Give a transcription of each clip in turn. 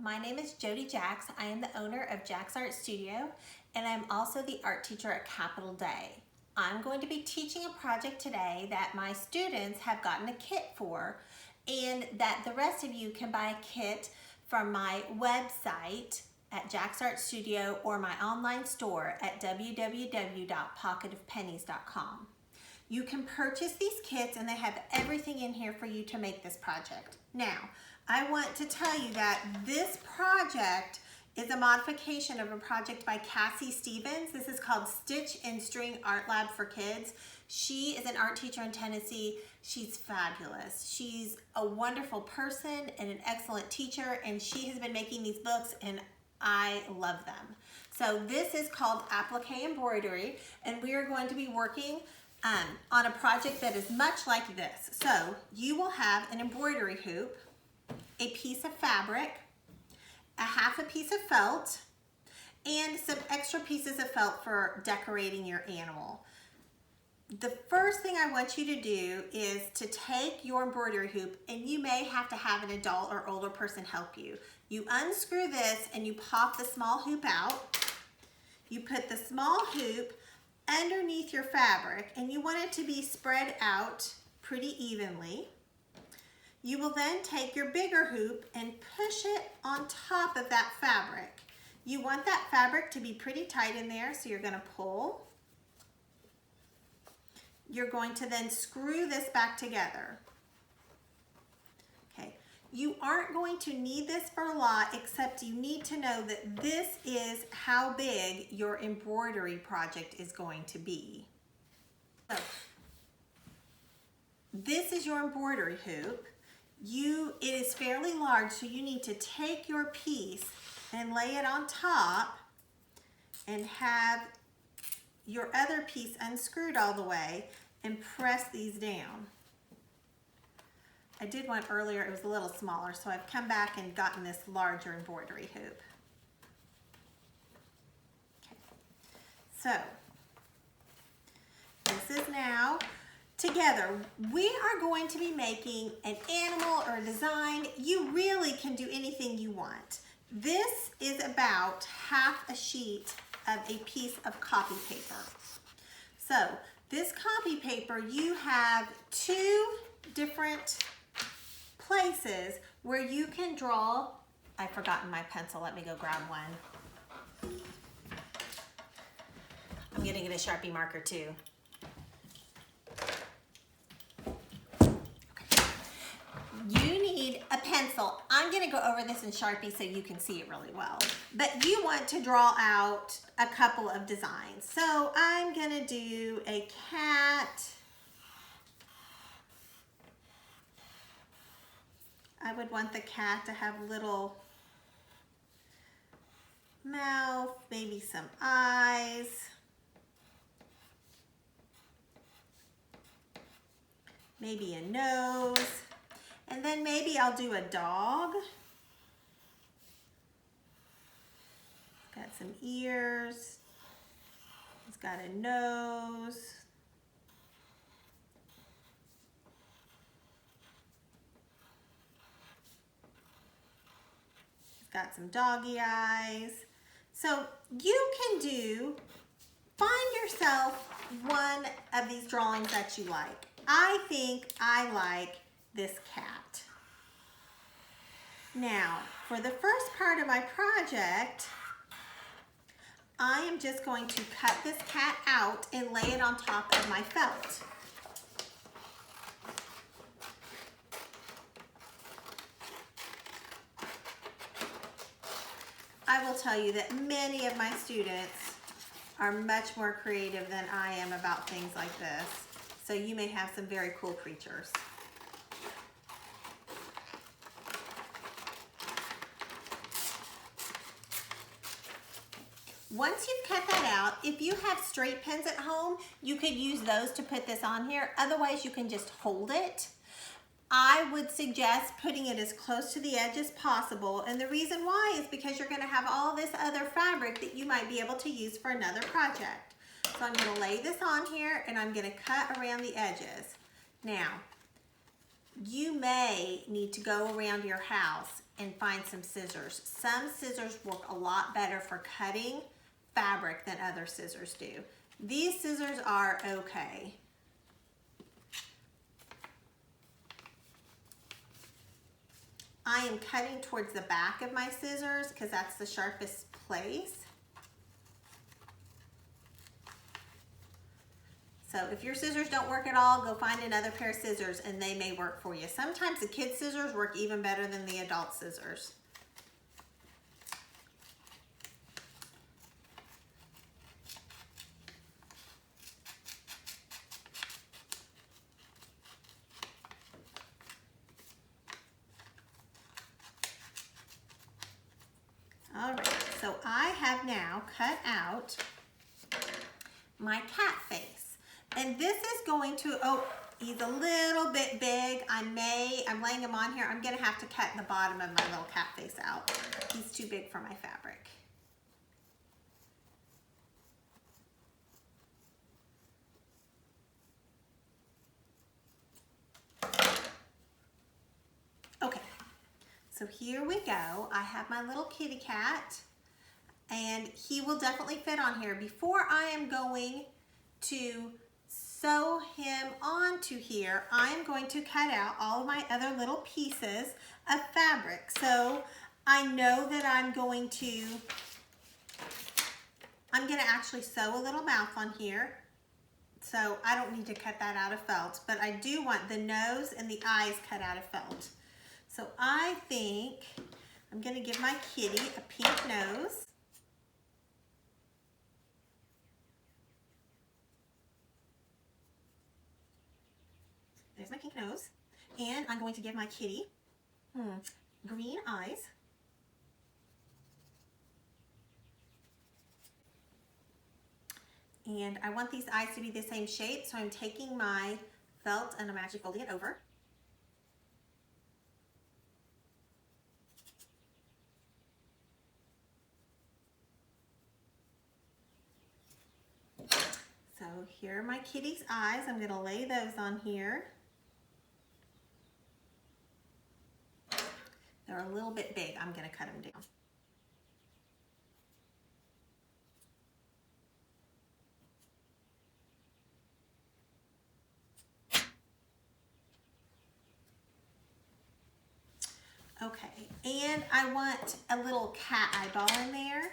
my name is Jody Jacks. I am the owner of Jacks Art Studio, and I'm also the art teacher at Capital Day. I'm going to be teaching a project today that my students have gotten a kit for, and that the rest of you can buy a kit from my website at Jacks Art Studio or my online store at www.pocketofpennies.com. You can purchase these kits and they have everything in here for you to make this project. Now, I want to tell you that this project is a modification of a project by Cassie Stevens. This is called Stitch and String Art Lab for Kids. She is an art teacher in Tennessee. She's fabulous. She's a wonderful person and an excellent teacher, and she has been making these books and I love them. So this is called Applique Embroidery, and we are going to be working on a project that is much like this. So you will have an embroidery hoop, a piece of fabric, a half a piece of felt, and some extra pieces of felt for decorating your animal. The first thing I want you to do is to take your embroidery hoop, and you may have to have an adult or older person help you. You unscrew this and you pop the small hoop out. You put the small hoop underneath your fabric, and you want it to be spread out pretty evenly. You will then take your bigger hoop and push it on top of that fabric. You want that fabric to be pretty tight in there, so you're going to pull. You're going to then screw this back together. Okay, you aren't going to need this for a lot, except you need to know that this is how big your embroidery project is going to be. So, this is your embroidery hoop. It is fairly large, so you need to take your piece and lay it on top and have your other piece unscrewed all the way and press these down. I did one earlier, it was a little smaller, so I've come back and gotten this larger embroidery hoop. Okay. So, this is now together. We are going to be making an animal or a design. You really can do anything you want. This is about half a sheet of a piece of copy paper. So this copy paper, you have two different places where you can draw. I've forgotten my pencil. Let me go grab one. I'm gonna get a Sharpie marker too. You need a pencil. I'm going to go over this in Sharpie so you can see it really well. But you want to draw out a couple of designs. So I'm going to do a cat. I would want the cat to have little mouth, maybe some eyes. Maybe a nose. And then maybe I'll do a dog. Got some ears. It's got a nose. It's got some doggy eyes. So you can find yourself one of these drawings that you like. I think I like this cat. Now, for the first part of my project, I am just going to cut this cat out and lay it on top of my felt. I will tell you that many of my students are much more creative than I am about things like this. So you may have some very cool creatures. Once you've cut that out, if you have straight pins at home, you could use those to put this on here. Otherwise, you can just hold it. I would suggest putting it as close to the edge as possible. And the reason why is because you're going to have all this other fabric that you might be able to use for another project. So I'm going to lay this on here and I'm going to cut around the edges. Now, you may need to go around your house and find some scissors. Some scissors work a lot better for cutting fabric than other scissors do. These scissors are okay. I am cutting towards the back of my scissors because that's the sharpest place. So if your scissors don't work at all, go find another pair of scissors and they may work for you. Sometimes the kid scissors work even better than the adult scissors. All right, so I have now cut out my cat face. And this is going to, oh, he's a little bit big. I'm laying him on here. I'm gonna have to cut the bottom of my little cat face out. He's too big for my fabric. Okay, so here we go. I have my little kitty cat and he will definitely fit on here. Before I am going to sew him onto here, I'm going to cut out all of my other little pieces of fabric. So I know that I'm going to actually sew a little mouth on here. So I don't need to cut that out of felt, but I do want the nose and the eyes cut out of felt. So I think I'm gonna give my kitty a pink nose. There's my pink nose. And I'm going to give my kitty green eyes. And I want these eyes to be the same shape, so I'm taking my felt and I'm actually folding it over. So here are my kitty's eyes. I'm going to lay those on here. They're a little bit big. I'm going to cut them down. Okay, and I want a little cat eyeball in there.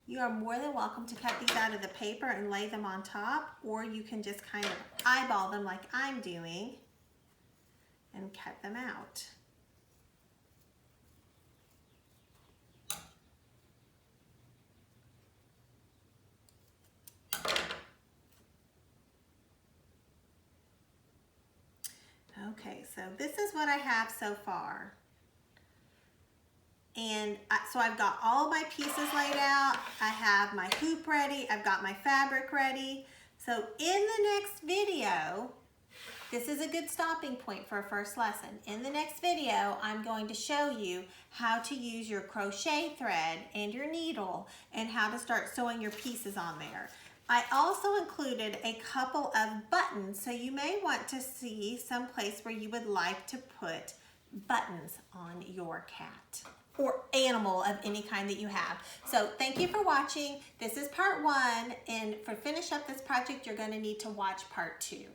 You are more than welcome to cut these out of the paper and lay them on top, or you can just kind of eyeball them like I'm doing and cut them out. Okay, so this is what I have so far. And so I've got all of my pieces laid out. I have my hoop ready. I've got my fabric ready. So in the next video, this is a good stopping point for a first lesson. In the next video, I'm going to show you how to use your crochet thread and your needle and how to start sewing your pieces on there. I also included a couple of buttons, so you may want to see some place where you would like to put buttons on your cat or animal of any kind that you have. So thank you for watching. This is part 1, and for finish up this project, you're going to need to watch part 2.